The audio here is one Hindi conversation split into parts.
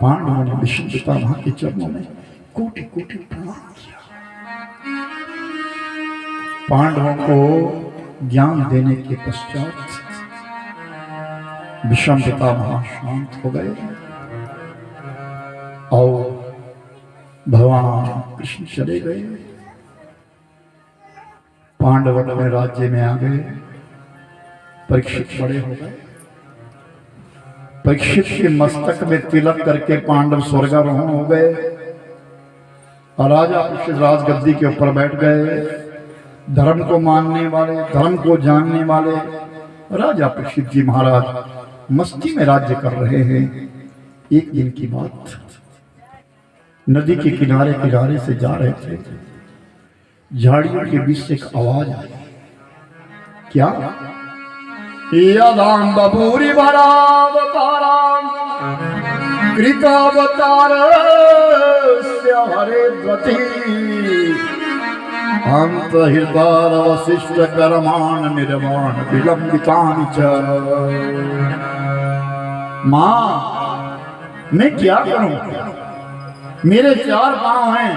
पांडवों ने भीष्म पितामह के चरणों में कोटि कोटि प्रणाम किया। पांडवों को ज्ञान देने के पश्चात भीष्म पितामह शांत हो गए और भगवान कृष्ण चले गए। पांडव अपने राज्य में आ गए। परीक्षित बड़े हो गए। परीक्षित के मस्तक में तिलक करके पांडव स्वर्गारोहण हो गए और राजा परीक्षित राजगद्दी के ऊपर बैठ गए। धर्म को मानने वाले, धर्म को जानने वाले राजा परीक्षित जी महाराज मस्ती में राज्य कर रहे हैं। एक दिन की बात, नदी के किनारे किनारे से जा रहे थे। झाड़ियों के बीच से एक आवाज आई। क्या? यदां बभूरि वरावतारां कृतावतारस्य हरे द्वति अंतहिर्दार वशिष्ठ कर्माण निर्माण विलंबितानि च। मां, मैं क्या करूं? मेरे 4 पांव हैं,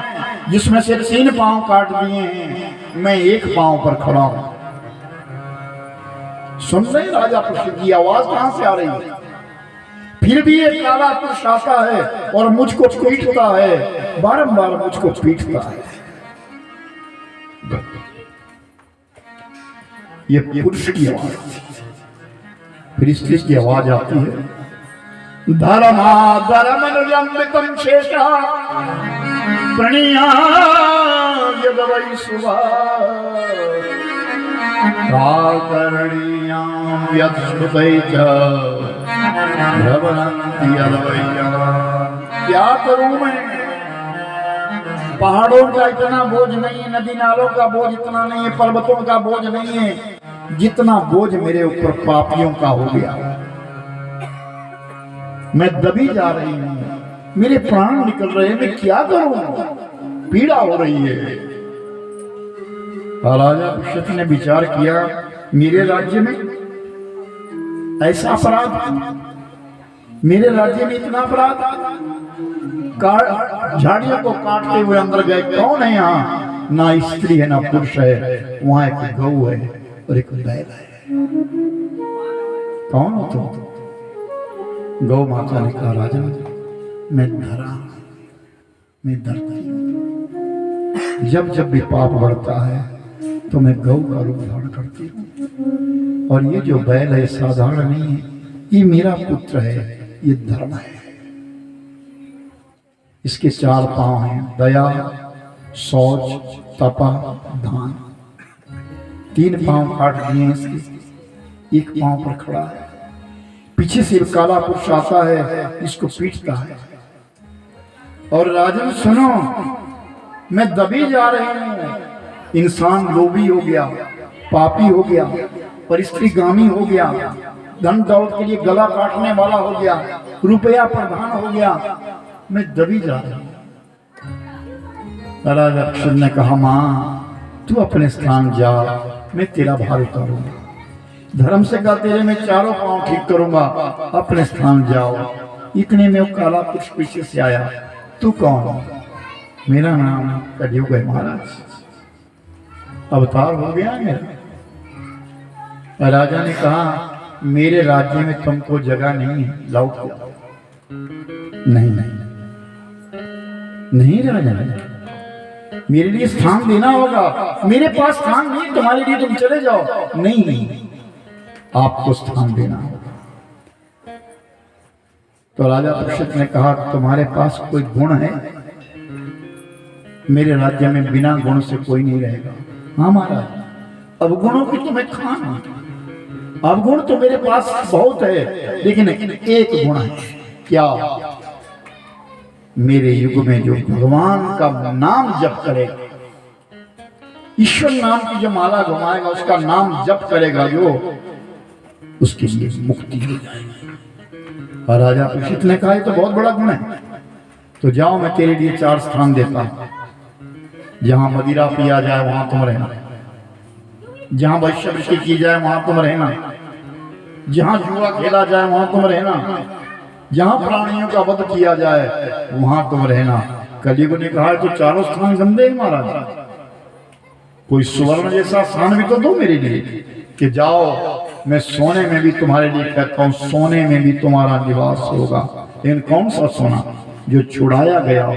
जिसमें से 3 पांव काट दिए हैं। मैं एक पांव पर खड़ा हूं। सुन रहे राजा परीक्षित की आवाज कहां से आ रही है? फिर भी एक काला पुरुष आता है और मुझको पीटता है, बारंबार मुझको पीटता है। ये पुरुष की आवाज। फिर स्त्री की आवाज आती है। धर्माधर्मनुलंबितं शेषः प्रणीयाय वै सुवा काकर्णीयां यत्श्रुतै च भ्रवन्ति यद्वैया। क्या करूं मैं? पहाड़ों का इतना बोझ नहीं है, नदी नालों का बोझ इतना नहीं है, पर्वतों का बोझ नहीं है जितना बोझ मेरे ऊपर पापियों का हो गया। मैं दबी जा रही हूं, मेरे प्राण निकल रहे हैं। मैं क्या करूं? पीड़ा हो रही है। राजा परीक्षित ने विचार किया, मेरे राज्य में ऐसा अपराध, मेरे राज्य में इतना अपराध। झाड़ियों को काटते हुए अंदर गए। कौन है यहाँ? ना स्त्री है ना पुरुष है। वहां एक गऊ है और एक बैल है। कौन हो तुम? गौ माता ने कहा, राजा मैं धरा, मैं धरती हूं। जब जब भी पाप बढ़ता है तो मैं गौ का रूप धारण करती हूँ। और ये जो बैल है साधारण नहीं है, ये मेरा पुत्र है, ये धर्म है। इसके 4 पांव हैं, दया, शौच, तपा, दान। 3 पांव काट दिए इसके, एक पांव पर खड़ा है। पीछे से काला पुरुष आता है, इसको पीटता है। और राजन सुनो, मैं दबी जा रही हूं। इंसान लोभी हो गया, पापी हो गया, परिस्थितिगामी हो गया, धन दौलत के लिए गला काटने वाला हो गया, रुपया प्रधान हो गया। मैं दबी जा रही हूं। राजा परीक्षित ने कहा, मां तू अपने स्थान जा, मैं तेरा भार उतारूंगा। धर्म से कहा, तेरे मैं 4 पांव ठीक करूंगा, अपने स्थान जाओ। इतने में वो काला पुरुष पीछे से आया। तू कौन? मेरा नाम कलयुग है महाराज, अवतार हो गया मेरा। राजा ने कहा, मेरे राज्य में तुमको जगह नहीं है, लौट जाओ। नहीं नहीं नहीं राजा, मेरे लिए स्थान देना होगा। मेरे पास स्थान नहीं, तुम्हारे लिए तुम चले जाओ। नहीं नहीं, आपको स्थान देना होगा। तो राजा परीक्षित ने कहा, तुम्हारे पास कोई गुण है? मेरे राज्य में बिना गुण से कोई नहीं रहेगा। हाँ महाराज, अवगुणों की तुम्हें खान। अवगुण तो मेरे पास बहुत है, लेकिन एक गुण है। क्या? मेरे युग में जो भगवान का नाम जप करेगा, ईश्वर नाम की जो माला घुमाएगा, उसका नाम जप करेगा जो, उसके लिए मुक्ति हो जाएगी। और राजा परीक्षित ने कहा, ये तो बहुत बड़ा गुण है। तो जाओ, मैं तेरे लिए 4 स्थान देता हूं। जहां मदिरा पिया जाए वहां तुम रहना, जहां वैश्यवृत्ति की जाए वहां तुम रहना, जहां जुआ खेला जाए वहां तुम रहना, जहां प्राणियों का वध किया जाए वहां तुम रहना। कलयुग ने कहा है तो चारों स्थान गंदे हैं महाराज, कोई सुवर्ण जैसा स्थान भी तो दो मेरे लिए कि जाओ मैं सोने में भी तुम्हारे लिए कहता हूं, सोने में भी तुम्हारा निवास होगा। लेकिन कौन सा सोना? जो छुड़ाया गया हो,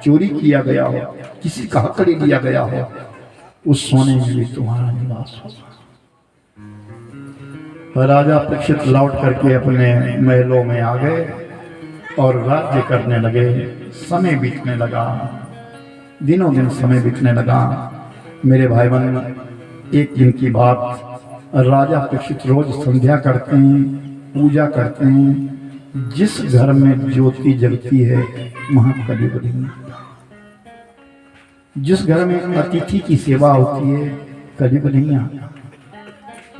चोरी किया गया हो, किसी का हक ले लिया गया हो, उस सोने में भी तुम्हारा निवास होगा। राजा परीक्षित लौट करके अपने महलों में आ गए और राज्य करने लगे। समय बीतने लगा, दिनों दिन समय बीतने लगा। मेरे भाई बहन, एक दिन की बात, राजा परीक्षित रोज संध्या करते हैं, पूजा करते हैं। जिस घर में ज्योति जगती है वहां कलयुग नहीं आता। जिस घर में अतिथि की सेवा होती है कलयुग नहीं आता।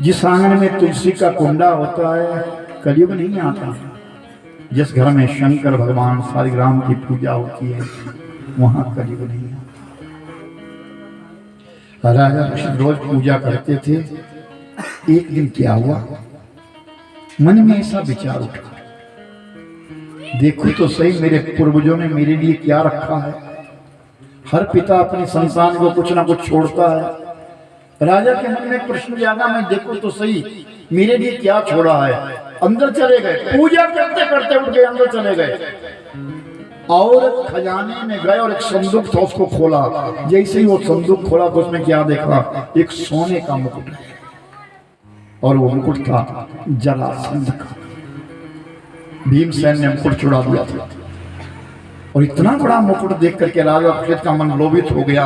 जिस आंगन में तुलसी का कुंडा होता है कलयुग नहीं आता। जिस घर में शंकर भगवान शालिग्राम की पूजा होती है वहां कलयुग नहीं आता। राजा परीक्षित रोज पूजा करते थे। एक दिन क्या हुआ, मन में ऐसा विचार उठा, देखो तो सही मेरे पूर्वजों ने मेरे लिए क्या रखा है। हर पिता अपनी संतान को कुछ ना कुछ छोड़ता है। राजा के मन में प्रश्न जागा, मैं देखो तो सही मेरे लिए क्या छोड़ा है। अंदर चले गए, पूजा करते करते उठ गए, अंदर चले गए और खजाने में गए और एक संदूक था उसको खोला। जैसे ही वो संदूक खोला तो उसमें क्या देखा, एक सोने का मुकुट है और वो मुकुट था जरासंध का। भीमसेन ने मुकुट चुरा दिया था और इतना बड़ा मुकुट देख करके राजा परीक्षित का मन लोभित हो गया।